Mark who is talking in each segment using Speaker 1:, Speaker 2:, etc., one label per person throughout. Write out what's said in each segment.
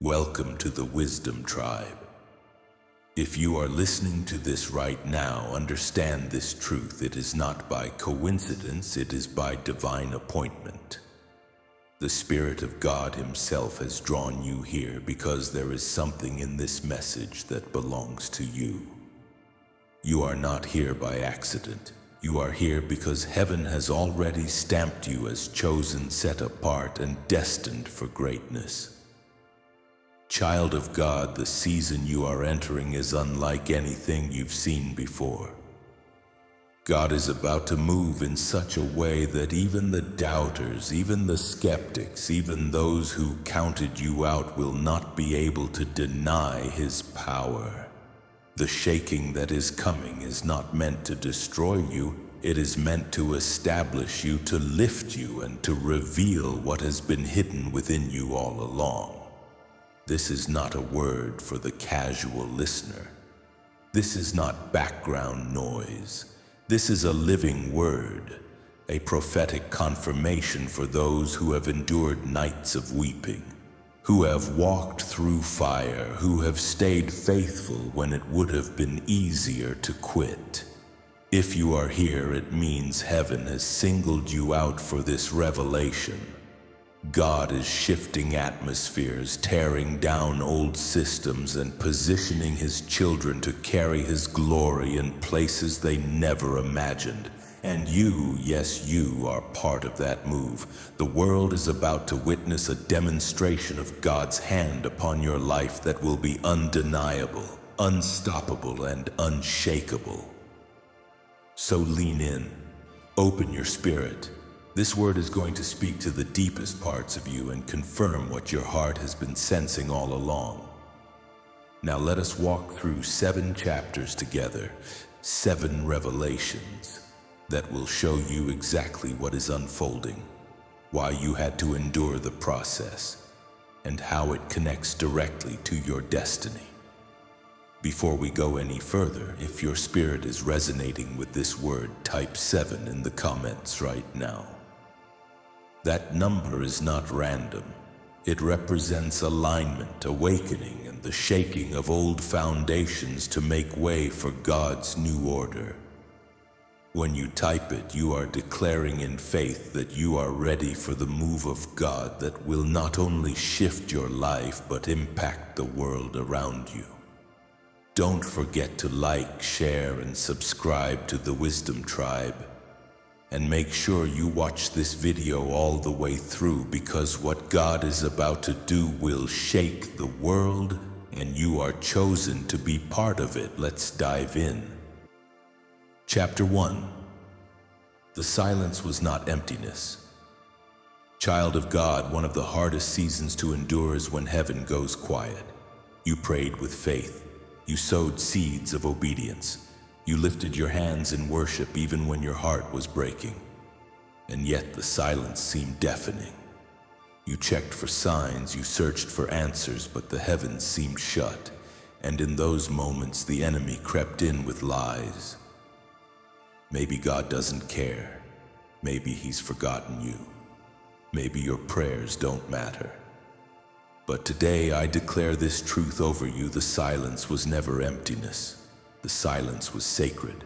Speaker 1: Welcome to the Wisdom Tribe. If you are listening to this right now, understand this truth. It is not by coincidence, it is by divine appointment. The Spirit of God Himself has drawn you here because there is something in this message that belongs to you. You are not here by accident. You are here because heaven has already stamped you as chosen, set apart, and destined for greatness. Child of God, the season you are entering is unlike anything you've seen before. God is about to move in such a way that even the doubters, even the skeptics, even those who counted you out will not be able to deny His power. The shaking that is coming is not meant to destroy you. It is meant to establish you, to lift you, and to reveal what has been hidden within you all along. This is not a word for the casual listener. This is not background noise. This is a living word, a prophetic confirmation for those who have endured nights of weeping, who have walked through fire, who have stayed faithful when it would have been easier to quit. If you are here, it means heaven has singled you out for this revelation. God is shifting atmospheres, tearing down old systems, and positioning His children to carry His glory in places they never imagined. And you, yes, you are part of that move. The world is about to witness a demonstration of God's hand upon your life that will be undeniable, unstoppable, and unshakable. So lean in, open your spirit. This word is going to speak to the deepest parts of you and confirm what your heart has been sensing all along. Now let us walk through 7 chapters together, 7 revelations that will show you exactly what is unfolding, why you had to endure the process, and how it connects directly to your destiny. Before we go any further, if your spirit is resonating with this word, type 7 in the comments right now. That number is not random. It represents alignment, awakening, and the shaking of old foundations to make way for God's new order. When you type it, you are declaring in faith that you are ready for the move of God that will not only shift your life but impact the world around you. Don't forget to like, share, and subscribe to the Wisdom Tribe. And make sure you watch this video all the way through, because what God is about to do will shake the world, and you are chosen to be part of it. Let's dive in. Chapter 1. The silence was not emptiness. Child of God, one of the hardest seasons to endure is when heaven goes quiet. You prayed with faith. You sowed seeds of obedience. You lifted your hands in worship even when your heart was breaking. And yet the silence seemed deafening. You checked for signs, you searched for answers, but the heavens seemed shut. And in those moments, the enemy crept in with lies. Maybe God doesn't care. Maybe He's forgotten you. Maybe your prayers don't matter. But today I declare this truth over you: the silence was never emptiness. The silence was sacred.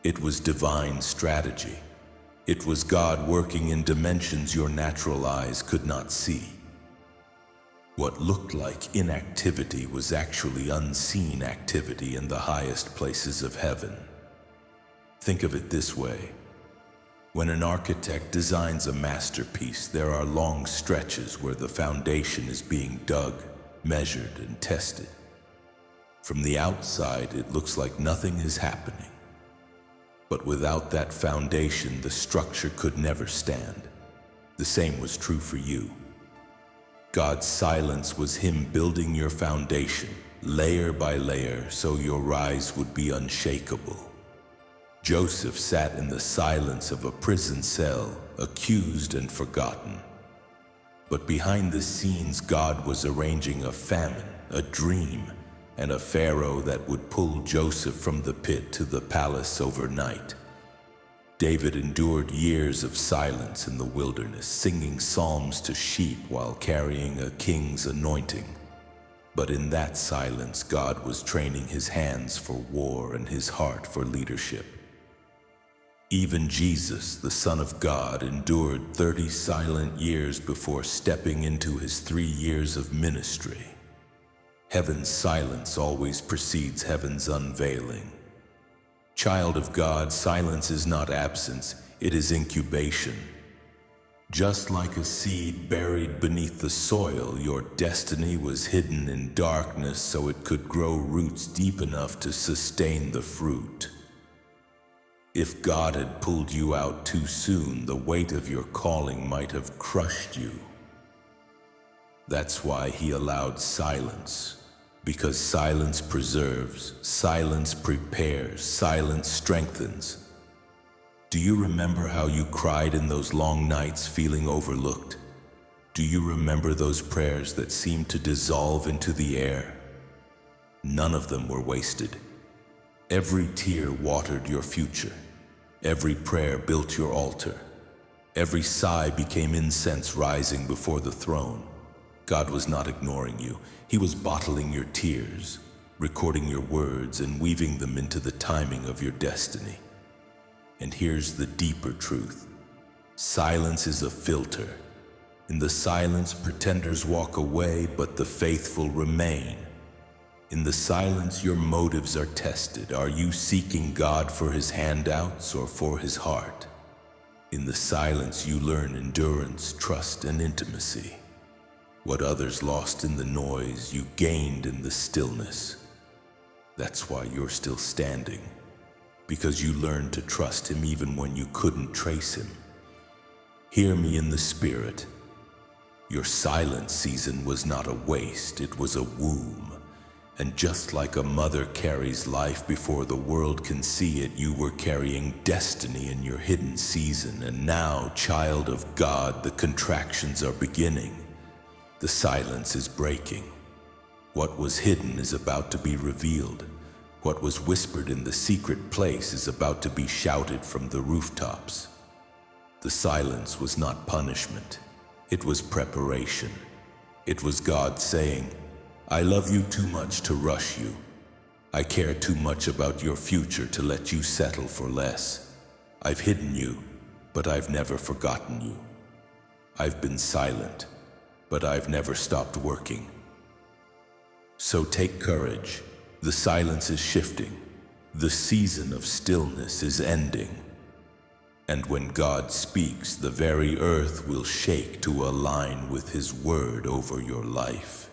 Speaker 1: It was divine strategy. It was God working in dimensions your natural eyes could not see. What looked like inactivity was actually unseen activity in the highest places of heaven. Think of it this way. When an architect designs a masterpiece, there are long stretches where the foundation is being dug, measured, and tested. From the outside, it looks like nothing is happening. But without that foundation, the structure could never stand. The same was true for you. God's silence was Him building your foundation, layer by layer, so your rise would be unshakable. Joseph sat in the silence of a prison cell, accused and forgotten. But behind the scenes, God was arranging a famine, a dream, and a Pharaoh that would pull Joseph from the pit to the palace overnight. David endured years of silence in the wilderness, singing psalms to sheep while carrying a king's anointing. But in that silence, God was training his hands for war and his heart for leadership. Even Jesus, the Son of God, endured 30 silent years before stepping into his 3 years of ministry. Heaven's silence always precedes heaven's unveiling. Child of God, silence is not absence, it is incubation. Just like a seed buried beneath the soil, your destiny was hidden in darkness so it could grow roots deep enough to sustain the fruit. If God had pulled you out too soon, the weight of your calling might have crushed you. That's why he allowed silence, because silence preserves, silence prepares, silence strengthens. Do you remember how you cried in those long nights feeling overlooked? Do you remember those prayers that seemed to dissolve into the air? None of them were wasted. Every tear watered your future. Every prayer built your altar. Every sigh became incense rising before the throne. God was not ignoring you. He was bottling your tears, recording your words, and weaving them into the timing of your destiny. And here's the deeper truth. Silence is a filter. In the silence, pretenders walk away, but the faithful remain. In the silence, your motives are tested. Are you seeking God for his handouts or for his heart? In the silence, you learn endurance, trust, and intimacy. What others lost in the noise, you gained in the stillness. That's why you're still standing, because you learned to trust him even when you couldn't trace him. Hear me in the spirit. Your silent season was not a waste, it was a womb. And just like a mother carries life before the world can see it, you were carrying destiny in your hidden season. And now, child of God, the contractions are beginning. The silence is breaking. What was hidden is about to be revealed. What was whispered in the secret place is about to be shouted from the rooftops. The silence was not punishment. It was preparation. It was God saying, I love you too much to rush you. I care too much about your future to let you settle for less. I've hidden you, but I've never forgotten you. I've been silent, but I've never stopped working. So take courage. The silence is shifting. The season of stillness is ending. And when God speaks, the very earth will shake to align with his word over your life.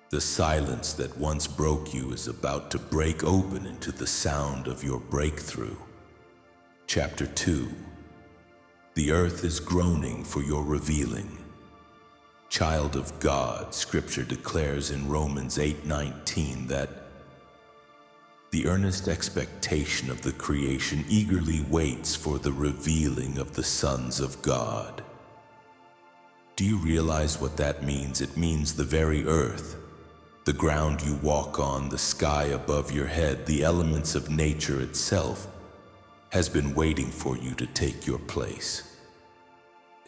Speaker 1: The silence that once broke you is about to break open into the sound of your breakthrough. Chapter 2. The earth is groaning for your revealing. Child of God, Scripture declares in Romans 8:19 that the earnest expectation of the creation eagerly waits for the revealing of the sons of God. Do you realize what that means? It means the very earth, the ground you walk on, the sky above your head, the elements of nature itself, has been waiting for you to take your place.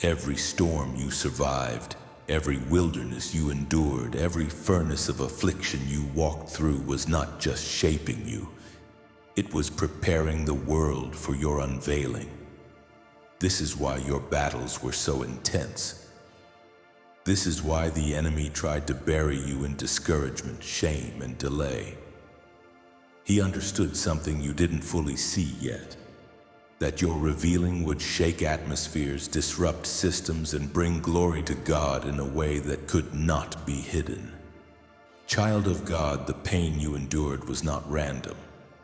Speaker 1: Every storm you survived, every wilderness you endured, every furnace of affliction you walked through was not just shaping you, it was preparing the world for your unveiling. This is why your battles were so intense. This is why the enemy tried to bury you in discouragement, shame, and delay. He understood something you didn't fully see yet, that your revealing would shake atmospheres, disrupt systems, and bring glory to God in a way that could not be hidden. Child of God, the pain you endured was not random.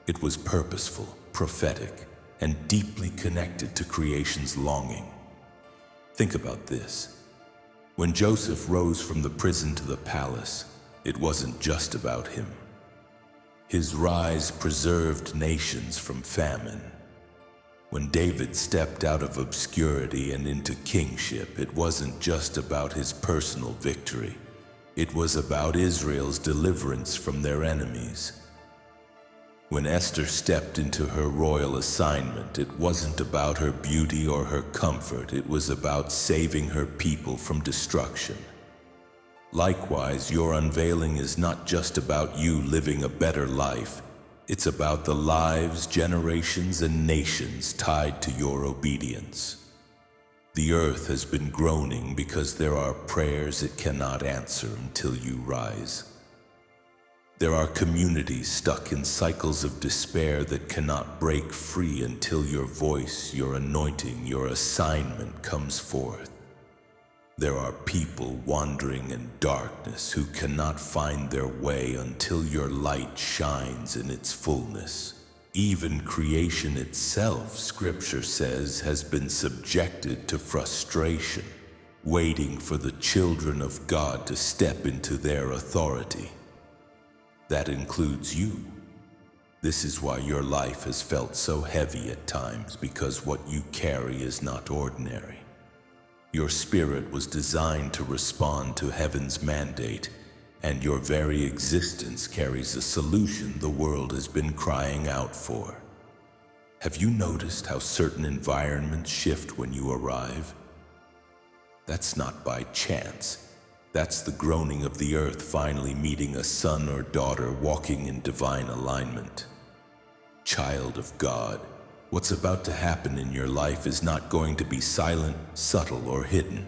Speaker 1: It was purposeful, prophetic, and deeply connected to creation's longing. Think about this. When Joseph rose from the prison to the palace, it wasn't just about him. His rise preserved nations from famine. When David stepped out of obscurity and into kingship, it wasn't just about his personal victory. It was about Israel's deliverance from their enemies. When Esther stepped into her royal assignment, it wasn't about her beauty or her comfort. It was about saving her people from destruction. Likewise, your unveiling is not just about you living a better life. It's about the lives, generations, and nations tied to your obedience. The earth has been groaning because there are prayers it cannot answer until you rise. There are communities stuck in cycles of despair that cannot break free until your voice, your anointing, your assignment comes forth. There are people wandering in darkness who cannot find their way until your light shines in its fullness. Even creation itself, Scripture says, has been subjected to frustration, waiting for the children of God to step into their authority. That includes you. This is why your life has felt so heavy at times, because what you carry is not ordinary. Your spirit was designed to respond to heaven's mandate, and your very existence carries a solution the world has been crying out for. Have you noticed how certain environments shift when you arrive? That's not by chance. That's the groaning of the earth finally meeting a son or daughter walking in divine alignment. Child of God, what's about to happen in your life is not going to be silent, subtle, or hidden.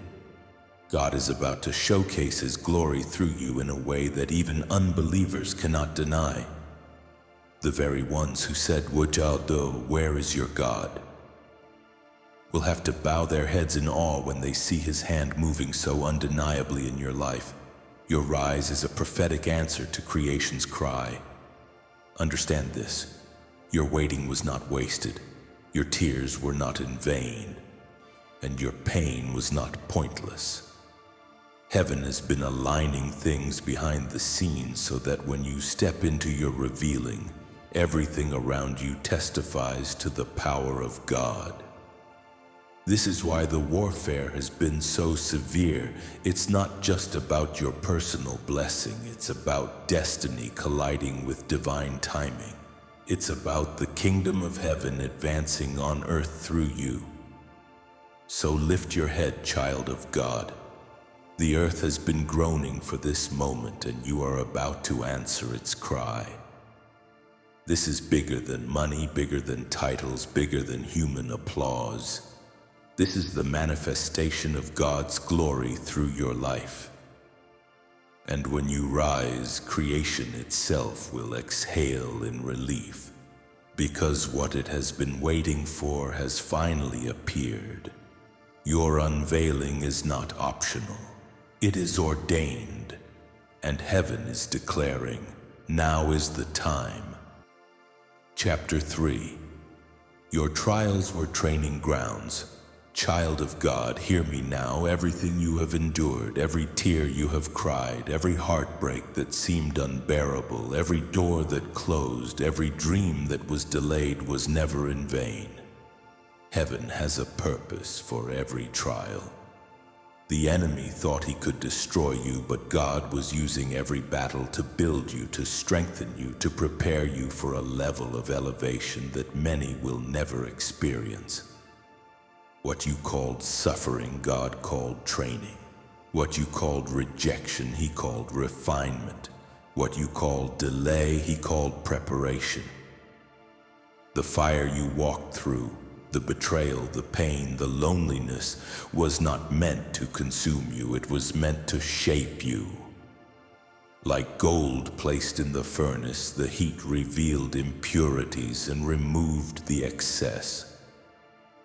Speaker 1: God is about to showcase His glory through you in a way that even unbelievers cannot deny. The very ones who said, "Wajado, where is your God?" will have to bow their heads in awe when they see His hand moving so undeniably in your life. Your rise is a prophetic answer to creation's cry. Understand this: your waiting was not wasted, your tears were not in vain, and your pain was not pointless. Heaven has been aligning things behind the scenes so that when you step into your revealing, everything around you testifies to the power of God. This is why the warfare has been so severe. It's not just about your personal blessing, it's about destiny colliding with divine timing. It's about the kingdom of heaven advancing on earth through you. So lift your head, child of God. The earth has been groaning for this moment, and you are about to answer its cry. This is bigger than money, bigger than titles, bigger than human applause. This is the manifestation of God's glory through your life. And when you rise, creation itself will exhale in relief, because what it has been waiting for has finally appeared. Your unveiling is not optional. It is ordained, and heaven is declaring, now is the time. Chapter 3. Your trials were training grounds. Child of God, hear me now. Everything you have endured, every tear you have cried, every heartbreak that seemed unbearable, every door that closed, every dream that was delayed was never in vain. Heaven has a purpose for every trial. The enemy thought he could destroy you, but God was using every battle to build you, to strengthen you, to prepare you for a level of elevation that many will never experience. What you called suffering, God called training. What you called rejection, He called refinement. What you called delay, He called preparation. The fire you walked through, the betrayal, the pain, the loneliness, was not meant to consume you. It was meant to shape you. Like gold placed in the furnace, the heat revealed impurities and removed the excess.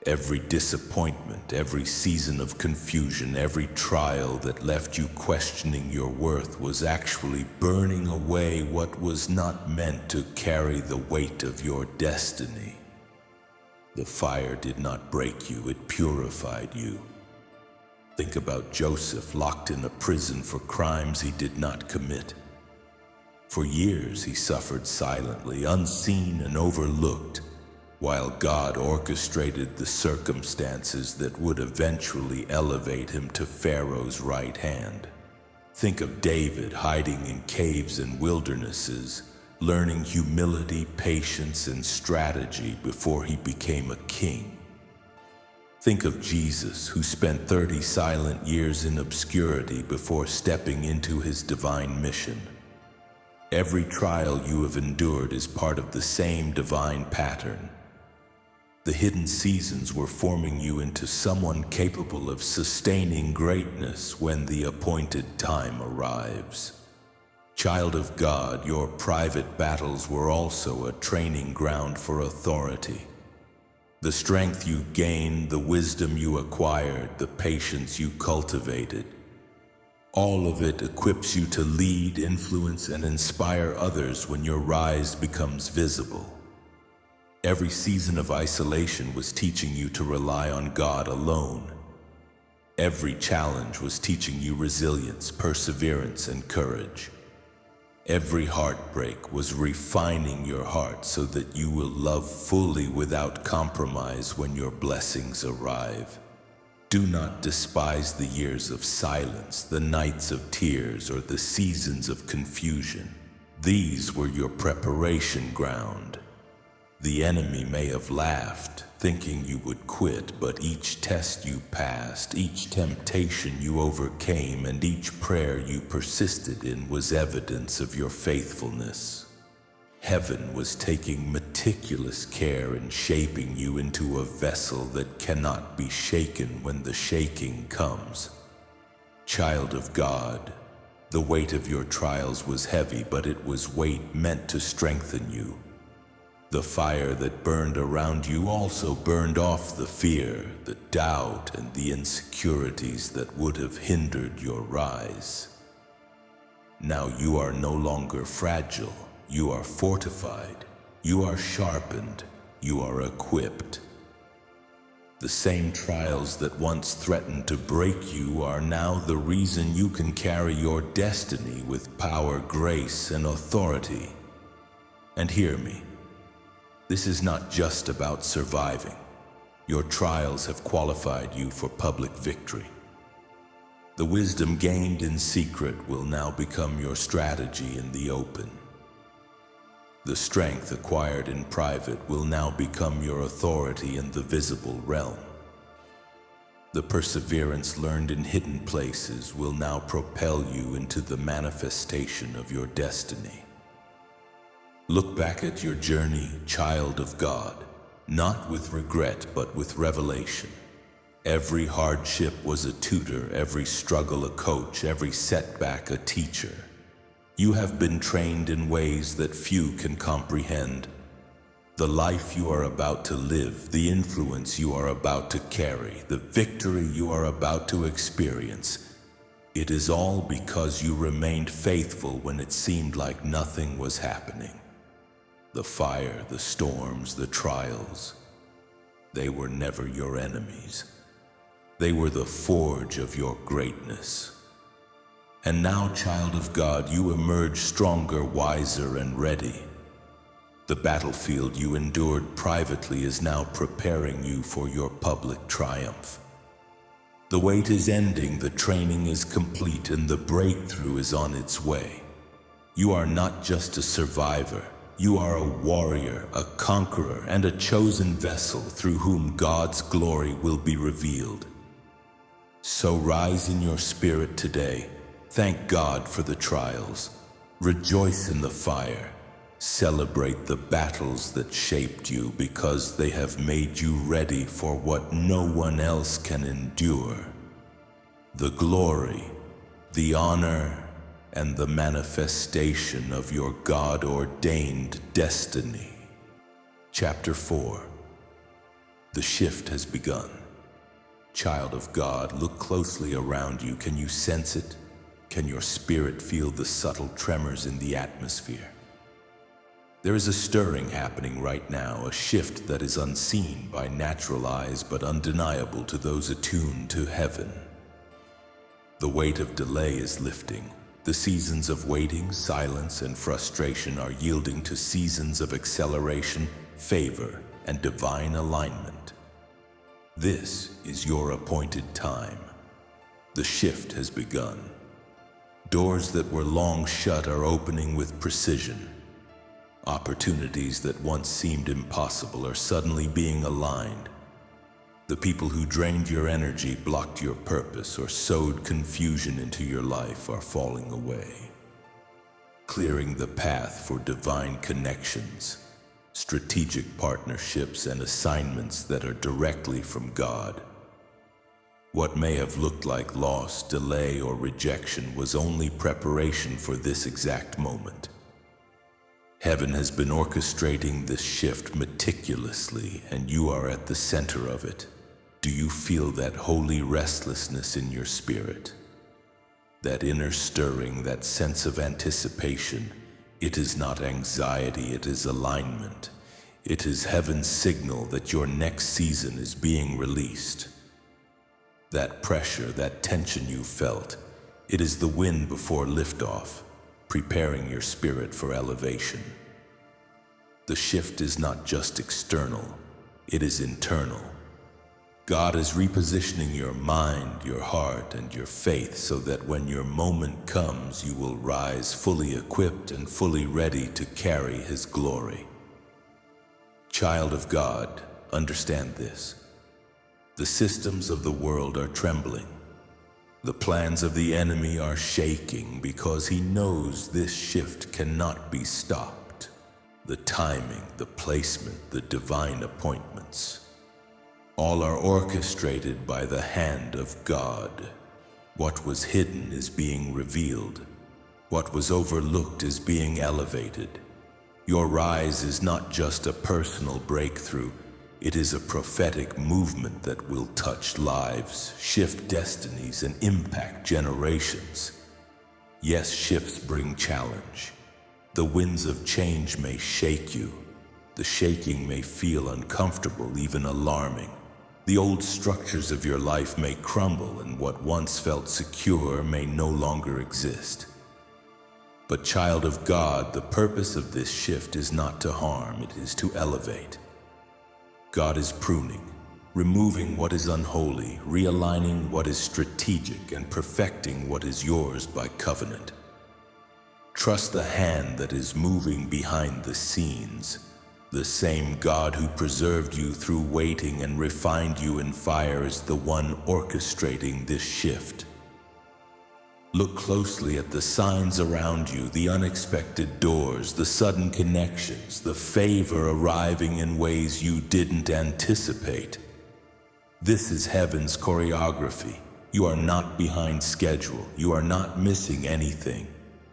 Speaker 1: Every disappointment, every season of confusion, every trial that left you questioning your worth was actually burning away what was not meant to carry the weight of your destiny. The fire did not break you, it purified you. Think about Joseph, locked in a prison for crimes he did not commit. For years he suffered silently, unseen and overlooked, while God orchestrated the circumstances that would eventually elevate him to Pharaoh's right hand. Think of David hiding in caves and wildernesses, learning humility, patience, and strategy before he became a king. Think of Jesus, who spent 30 silent years in obscurity before stepping into his divine mission. Every trial you have endured is part of the same divine pattern. The hidden seasons were forming you into someone capable of sustaining greatness when the appointed time arrives. Child of God, your private battles were also a training ground for authority. The strength you gained, the wisdom you acquired, the patience you cultivated, all of it equips you to lead, influence, and inspire others when your rise becomes visible. Every season of isolation was teaching you to rely on God alone. Every challenge was teaching you resilience, perseverance, and courage. Every heartbreak was refining your heart so that you will love fully without compromise when your blessings arrive. Do not despise the years of silence, the nights of tears, or the seasons of confusion. These were your preparation ground. The enemy may have laughed, thinking you would quit, but each test you passed, each temptation you overcame, and each prayer you persisted in was evidence of your faithfulness. Heaven was taking meticulous care in shaping you into a vessel that cannot be shaken when the shaking comes. Child of God, the weight of your trials was heavy, but it was weight meant to strengthen you. The fire that burned around you also burned off the fear, the doubt, and the insecurities that would have hindered your rise. Now you are no longer fragile. You are fortified. You are sharpened. You are equipped. The same trials that once threatened to break you are now the reason you can carry your destiny with power, grace, and authority. And hear me. This is not just about surviving. Your trials have qualified you for public victory. The wisdom gained in secret will now become your strategy in the open. The strength acquired in private will now become your authority in the visible realm. The perseverance learned in hidden places will now propel you into the manifestation of your destiny. Look back at your journey, child of God, not with regret but with revelation. Every hardship was a tutor, every struggle a coach, every setback a teacher. You have been trained in ways that few can comprehend. The life you are about to live, the influence you are about to carry, the victory you are about to experience, it is all because you remained faithful when it seemed like nothing was happening. The fire, the storms, the trials, they were never your enemies. They were the forge of your greatness. And now, child of God, you emerge stronger, wiser, and ready. The battlefield you endured privately is now preparing you for your public triumph. The wait is ending, the training is complete, and the breakthrough is on its way. You are not just a survivor. You are a warrior, a conqueror, and a chosen vessel through whom God's glory will be revealed. So rise in your spirit today. Thank God for the trials. Rejoice in the fire. Celebrate the battles that shaped you because they have made you ready for what no one else can endure. The glory, the honor, and the manifestation of your God-ordained destiny. Chapter 4. The shift has begun. Child of God, look closely around you. Can you sense it? Can your spirit feel the subtle tremors in the atmosphere? There is a stirring happening right now, a shift that is unseen by natural eyes but undeniable to those attuned to heaven. The weight of delay is lifting. The seasons of waiting, silence, and frustration are yielding to seasons of acceleration, favor, and divine alignment. This is your appointed time. The shift has begun. Doors that were long shut are opening with precision. Opportunities that once seemed impossible are suddenly being aligned. The people who drained your energy, blocked your purpose, or sowed confusion into your life are falling away, clearing the path for divine connections, strategic partnerships, and assignments that are directly from God. What may have looked like loss, delay, or rejection was only preparation for this exact moment. Heaven has been orchestrating this shift meticulously, and you are at the center of it. Do you feel that holy restlessness in your spirit? That inner stirring, that sense of anticipation? It is not anxiety, it is alignment. It is heaven's signal that your next season is being released. That pressure, that tension you felt, it is the wind before liftoff, preparing your spirit for elevation. The shift is not just external, it is internal. God is repositioning your mind, your heart, and your faith so that when your moment comes, you will rise fully equipped and fully ready to carry His glory. Child of God, understand this. The systems of the world are trembling. The plans of the enemy are shaking because he knows this shift cannot be stopped. The timing, the placement, the divine appointments, all are orchestrated by the hand of God. What was hidden is being revealed. What was overlooked is being elevated. Your rise is not just a personal breakthrough. It is a prophetic movement that will touch lives, shift destinies, and impact generations. Yes, shifts bring challenge. The winds of change may shake you. The shaking may feel uncomfortable, even alarming. The old structures of your life may crumble, and what once felt secure may no longer exist. But child of God, the purpose of this shift is not to harm, it is to elevate. God is pruning, removing what is unholy, realigning what is strategic, and perfecting what is yours by covenant. Trust the hand that is moving behind the scenes. The same God who preserved you through waiting and refined you in fire is the one orchestrating this shift. Look closely at the signs around you, the unexpected doors, the sudden connections, the favor arriving in ways you didn't anticipate. This is heaven's choreography. You are not behind schedule. You are not missing anything.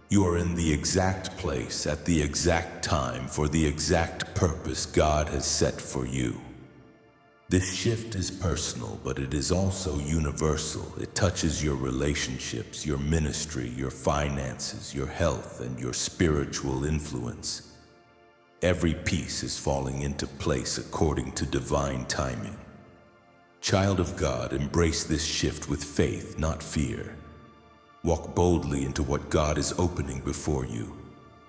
Speaker 1: You are in the exact place at the exact time for the exact purpose God has set for you. This shift is personal, but it is also universal. It touches your relationships, your ministry, your finances, your health, and your spiritual influence. Every piece is falling into place according to divine timing. Child of God, embrace this shift with faith, not fear. Walk boldly into what God is opening before you.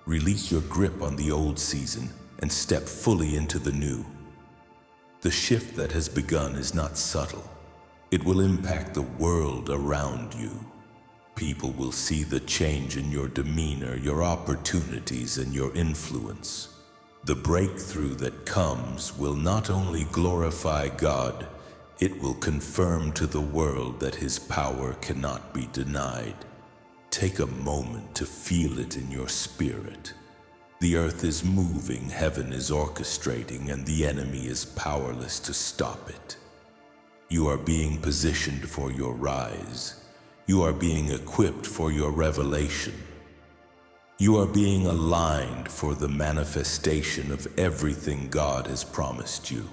Speaker 1: Release your grip on the old season and step fully into the new. The shift that has begun is not subtle. It will impact the world around you. People will see the change in your demeanor, your opportunities, and your influence. The breakthrough that comes will not only glorify God, it will confirm to the world that His power cannot be denied. Take a moment to feel it in your spirit. The earth is moving, heaven is orchestrating, and the enemy is powerless to stop it. You are being positioned for your rise. You are being equipped for your revelation. You are being aligned for the manifestation of everything God has promised you.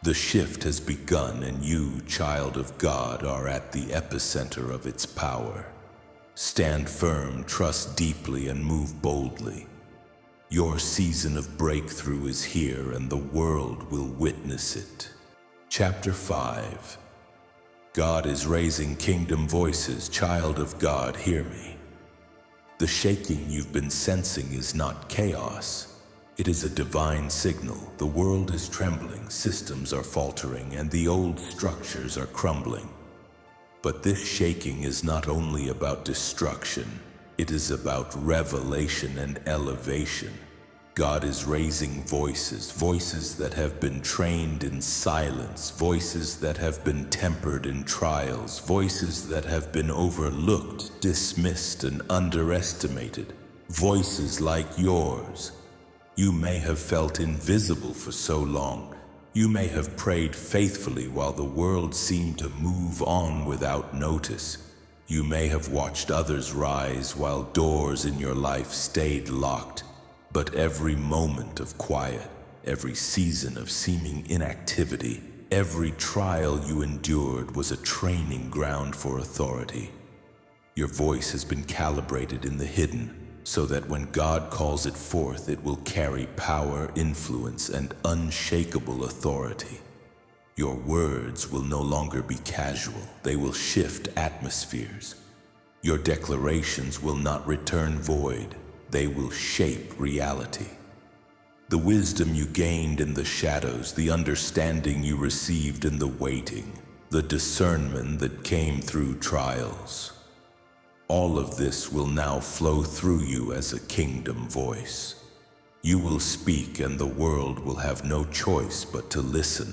Speaker 1: The shift has begun, and you, child of God, are at the epicenter of its power. Stand firm, trust deeply, and move boldly. Your season of breakthrough is here, and the world will witness it. Chapter 5. God is raising kingdom voices. Child of God, hear me. The shaking you've been sensing is not chaos. It is a divine signal. The world is trembling, systems are faltering, and the old structures are crumbling. But this shaking is not only about destruction. It is about revelation and elevation. God is raising voices, voices that have been trained in silence, voices that have been tempered in trials, voices that have been overlooked, dismissed, and underestimated. Voices like yours. You may have felt invisible for so long. You may have prayed faithfully while the world seemed to move on without notice. You may have watched others rise while doors in your life stayed locked. But every moment of quiet, every season of seeming inactivity, every trial you endured was a training ground for authority. Your voice has been calibrated in the hidden, so that when God calls it forth, it will carry power, influence, and unshakable authority. Your words will no longer be casual. They will shift atmospheres. Your declarations will not return void. They will shape reality. The wisdom you gained in the shadows, the understanding you received in the waiting, the discernment that came through trials, all of this will now flow through you as a kingdom voice. You will speak and the world will have no choice but to listen.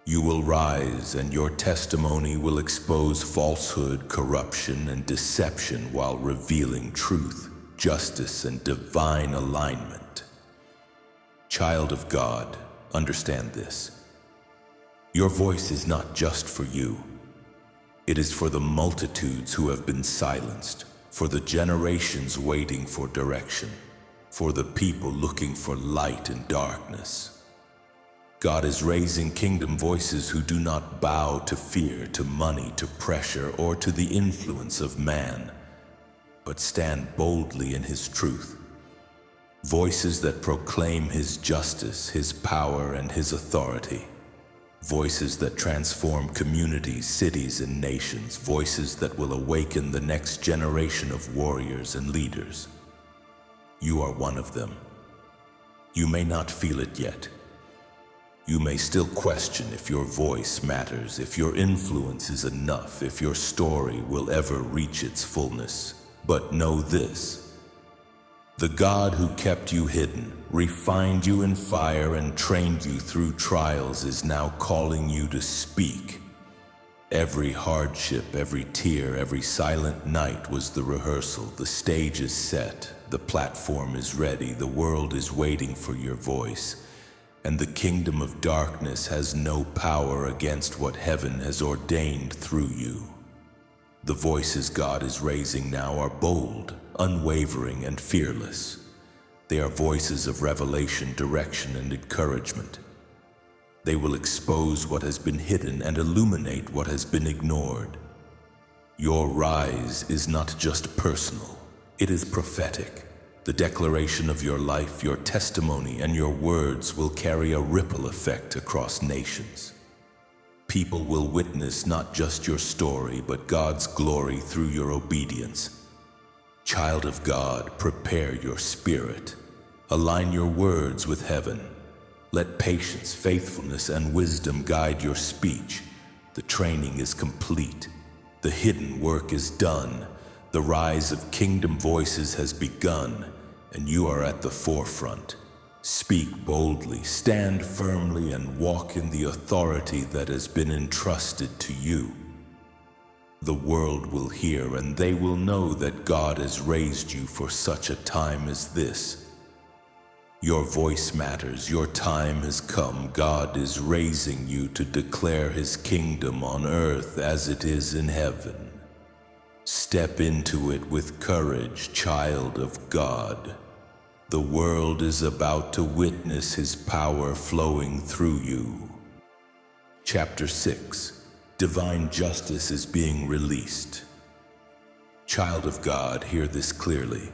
Speaker 1: You will rise and your testimony will expose falsehood, corruption, and deception while revealing truth, justice, and divine alignment. Child of God, understand this. Your voice is not just for you. It is for the multitudes who have been silenced, for the generations waiting for direction, for the people looking for light in darkness. God is raising kingdom voices who do not bow to fear, to money, to pressure, or to the influence of man, but stand boldly in His truth. Voices that proclaim His justice, His power, and His authority. Voices that transform communities, cities, and nations. Voices that will awaken the next generation of warriors and leaders. You are one of them. You may not feel it yet. You may still question if your voice matters, if your influence is enough, if your story will ever reach its fullness. But know this. The God who kept you hidden, refined you in fire, and trained you through trials is now calling you to speak. Every hardship, every tear, every silent night was the rehearsal. The stage is set, the platform is ready, the world is waiting for your voice. And the kingdom of darkness has no power against what heaven has ordained through you. The voices God is raising now are bold, unwavering, and fearless. They are voices of revelation, direction, and encouragement. They will expose what has been hidden and illuminate what has been ignored. Your rise is not just personal, it is prophetic. The declaration of your life, your testimony, and your words will carry a ripple effect across nations. People will witness not just your story, but God's glory through your obedience. Child of God, prepare your spirit. Align your words with heaven. Let patience, faithfulness, and wisdom guide your speech. The training is complete. The hidden work is done. The rise of kingdom voices has begun, and you are at the forefront. Speak boldly, stand firmly, and walk in the authority that has been entrusted to you. The world will hear, and they will know that God has raised you for such a time as this. Your voice matters. Your time has come. God is raising you to declare His kingdom on earth as it is in heaven. Step into it with courage, child of God. The world is about to witness His power flowing through you. Chapter 6. Divine justice is being released. Child of God, hear this clearly.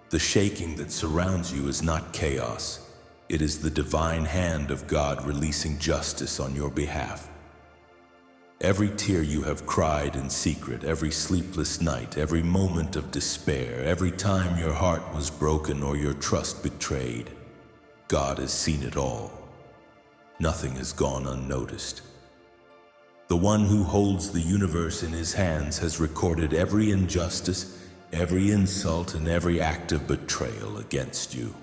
Speaker 1: The shaking that surrounds you is not chaos. It is the divine hand of God releasing justice on your behalf. Every tear you have cried in secret, every sleepless night, every moment of despair, every time your heart was broken or your trust betrayed, God has seen it all. Nothing has gone unnoticed. The one who holds the universe in His hands has recorded every injustice, every insult, and every act of betrayal against you.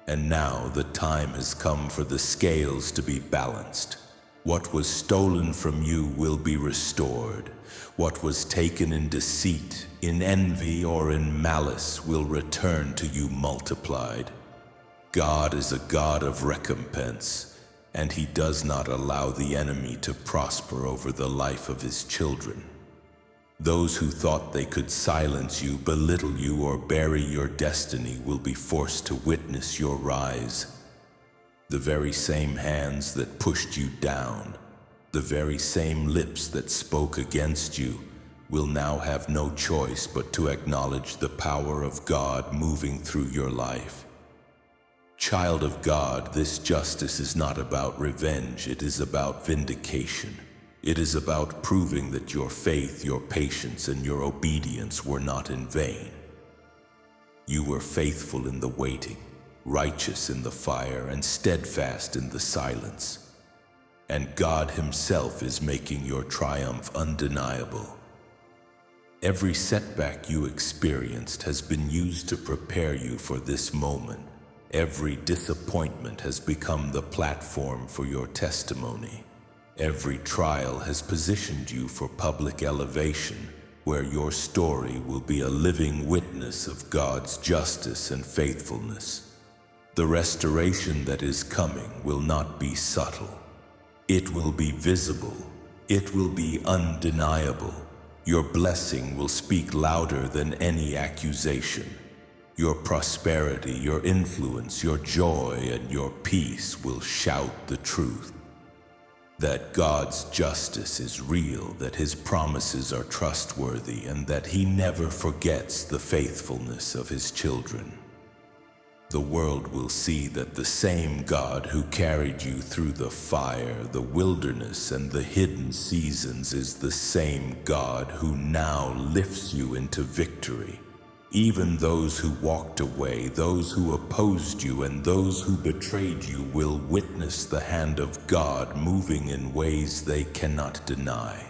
Speaker 1: And now the time has come for the scales to be balanced. What was stolen from you will be restored. What was taken in deceit, in envy, or in malice will return to you multiplied. God is a God of recompense, and He does not allow the enemy to prosper over the life of His children. Those who thought they could silence you, belittle you, or bury your destiny will be forced to witness your rise. The very same hands that pushed you down, the very same lips that spoke against you, will now have no choice but to acknowledge the power of God moving through your life. Child of God, this justice is not about revenge, it is about vindication. It is about proving that your faith, your patience, and your obedience were not in vain. You were faithful in the waiting, righteous in the fire, and steadfast in the silence. And God Himself is making your triumph undeniable. Every setback you experienced has been used to prepare you for this moment. Every disappointment has become the platform for your testimony. Every trial has positioned you for public elevation, where your story will be a living witness of God's justice and faithfulness. The restoration that is coming will not be subtle. It will be visible. It will be undeniable. Your blessing will speak louder than any accusation. Your prosperity, your influence, your joy, and your peace will shout the truth. That God's justice is real, that His promises are trustworthy, and that He never forgets the faithfulness of His children. The world will see that the same God who carried you through the fire, the wilderness, and the hidden seasons is the same God who now lifts you into victory. Even those who walked away, those who opposed you, and those who betrayed you will witness the hand of God moving in ways they cannot deny.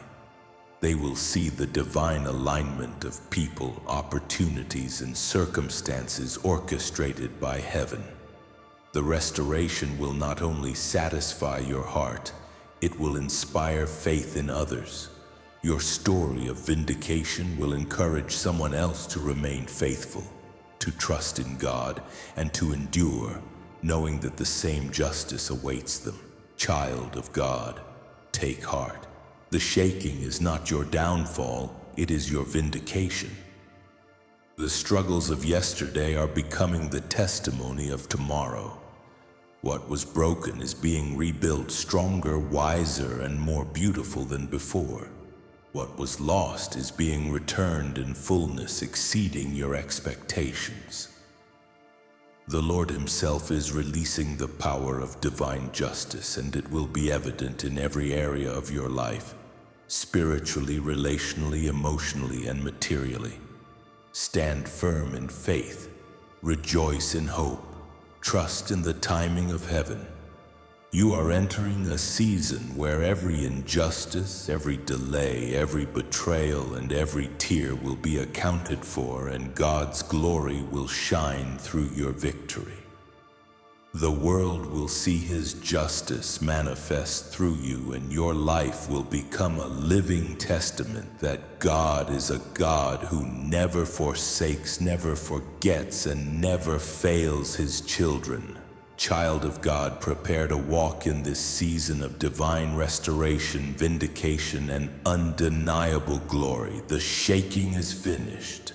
Speaker 1: They will see the divine alignment of people, opportunities, and circumstances orchestrated by heaven. The restoration will not only satisfy your heart, it will inspire faith in others. Your story of vindication will encourage someone else to remain faithful, to trust in God, and to endure, knowing that the same justice awaits them. Child of God, take heart. The shaking is not your downfall, it is your vindication. The struggles of yesterday are becoming the testimony of tomorrow. What was broken is being rebuilt stronger, wiser, and more beautiful than before. What was lost is being returned in fullness, exceeding your expectations. The Lord Himself is releasing the power of divine justice, and it will be evident in every area of your life, spiritually, relationally, emotionally, and materially. Stand firm in faith, rejoice in hope, trust in the timing of heaven. You are entering a season where every injustice, every delay, every betrayal, and every tear will be accounted for, and God's glory will shine through your victory. The world will see His justice manifest through you, and your life will become a living testament that God is a God who never forsakes, never forgets, and never fails His children. Child of God, prepare to walk in this season of divine restoration, vindication, and undeniable glory. The shaking is finished.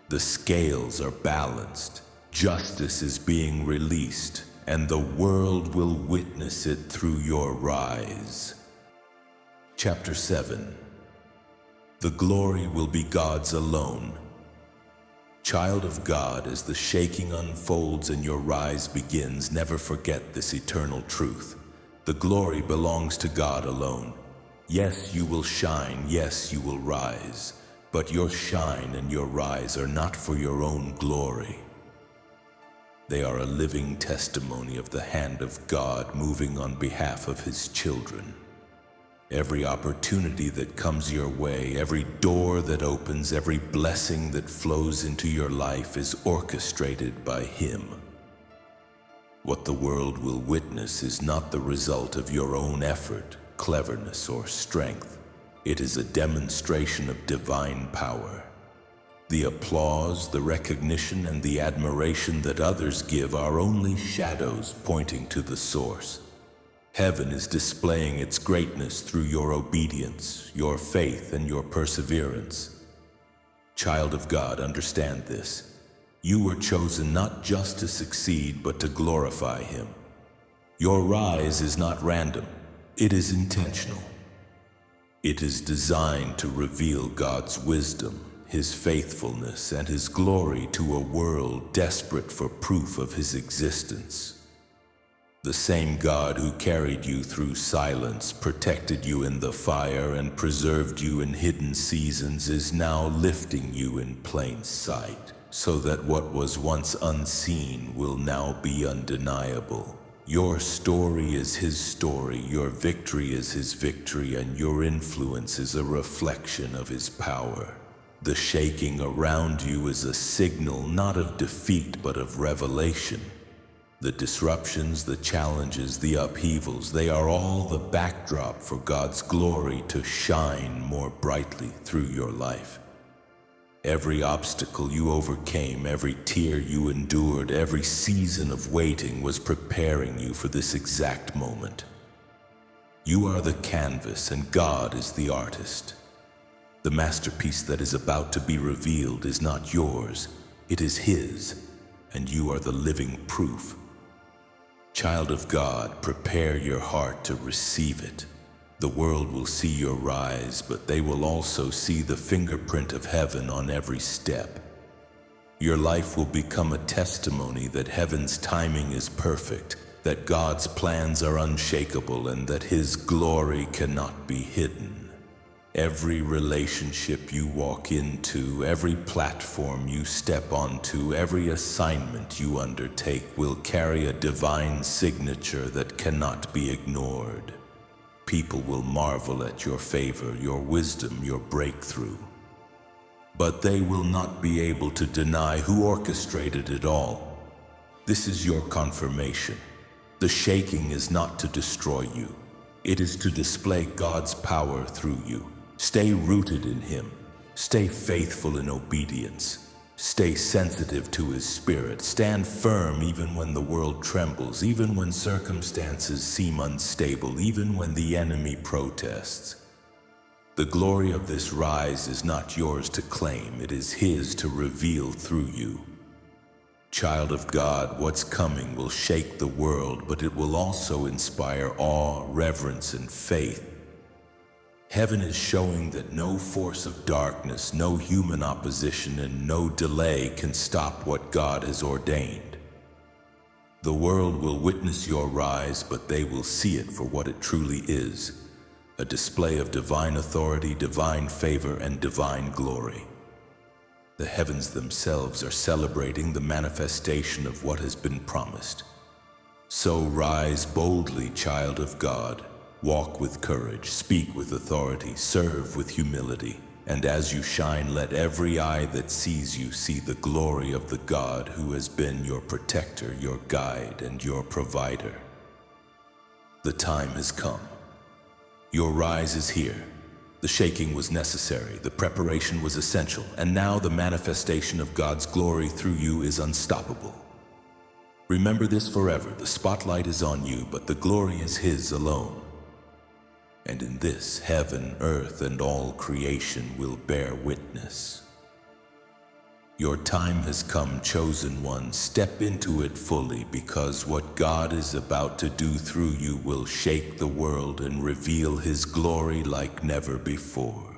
Speaker 1: The scales are balanced. Justice is being released, and the world will witness it through your rise. Chapter 7. The glory will be God's alone. Child of God, as the shaking unfolds and your rise begins, never forget this eternal truth. The glory belongs to God alone. Yes, you will shine, yes, you will rise, but your shine and your rise are not for your own glory. They are a living testimony of the hand of God moving on behalf of His children. Every opportunity that comes your way, every door that opens, every blessing that flows into your life is orchestrated by Him. What the world will witness is not the result of your own effort, cleverness, or strength. It is a demonstration of divine power. The applause, the recognition, and the admiration that others give are only shadows pointing to the source. Heaven is displaying its greatness through your obedience, your faith, and your perseverance. Child of God, understand this. You were chosen not just to succeed, but to glorify Him. Your rise is not random. It is intentional. It is designed to reveal God's wisdom, His faithfulness, and His glory to a world desperate for proof of His existence. The same God who carried you through silence, protected you in the fire, and preserved you in hidden seasons is now lifting you in plain sight, so that what was once unseen will now be undeniable. Your story is His story, your victory is His victory, and your influence is a reflection of His power. The shaking around you is a signal not of defeat but of revelation. The disruptions, the challenges, the upheavals, they are all the backdrop for God's glory to shine more brightly through your life. Every obstacle you overcame, every tear you endured, every season of waiting was preparing you for this exact moment. You are the canvas and God is the artist. The masterpiece that is about to be revealed is not yours, it is His, and you are the living proof. Child of God, prepare your heart to receive it. The world will see your rise, but they will also see the fingerprint of heaven on every step. Your life will become a testimony that heaven's timing is perfect, that God's plans are unshakable, and that His glory cannot be hidden. Every relationship you walk into, every platform you step onto, every assignment you undertake will carry a divine signature that cannot be ignored. People will marvel at your favor, your wisdom, your breakthrough. But they will not be able to deny who orchestrated it all. This is your confirmation. The shaking is not to destroy you. It is to display God's power through you. Stay rooted in Him. Stay faithful in obedience. Stay sensitive to His Spirit. Stand firm even when the world trembles, even when circumstances seem unstable, even when the enemy protests. The glory of this rise is not yours to claim. It is His to reveal through you. Child of God, what's coming will shake the world, but it will also inspire awe, reverence, and faith. Heaven is showing that no force of darkness, no human opposition, and no delay can stop what God has ordained. The world will witness your rise, but they will see it for what it truly is, a display of divine authority, divine favor, and divine glory. The heavens themselves are celebrating the manifestation of what has been promised. So rise boldly, child of God. Walk with courage, speak with authority, serve with humility, and as you shine, let every eye that sees you see the glory of the God who has been your protector, your guide, and your provider. The time has come. Your rise is here. The shaking was necessary, the preparation was essential, and now the manifestation of God's glory through you is unstoppable. Remember this forever: the spotlight is on you, but the glory is His alone. And in this, heaven, earth, and all creation will bear witness. Your time has come, chosen one. Step into it fully, because what God is about to do through you will shake the world and reveal His glory like never before.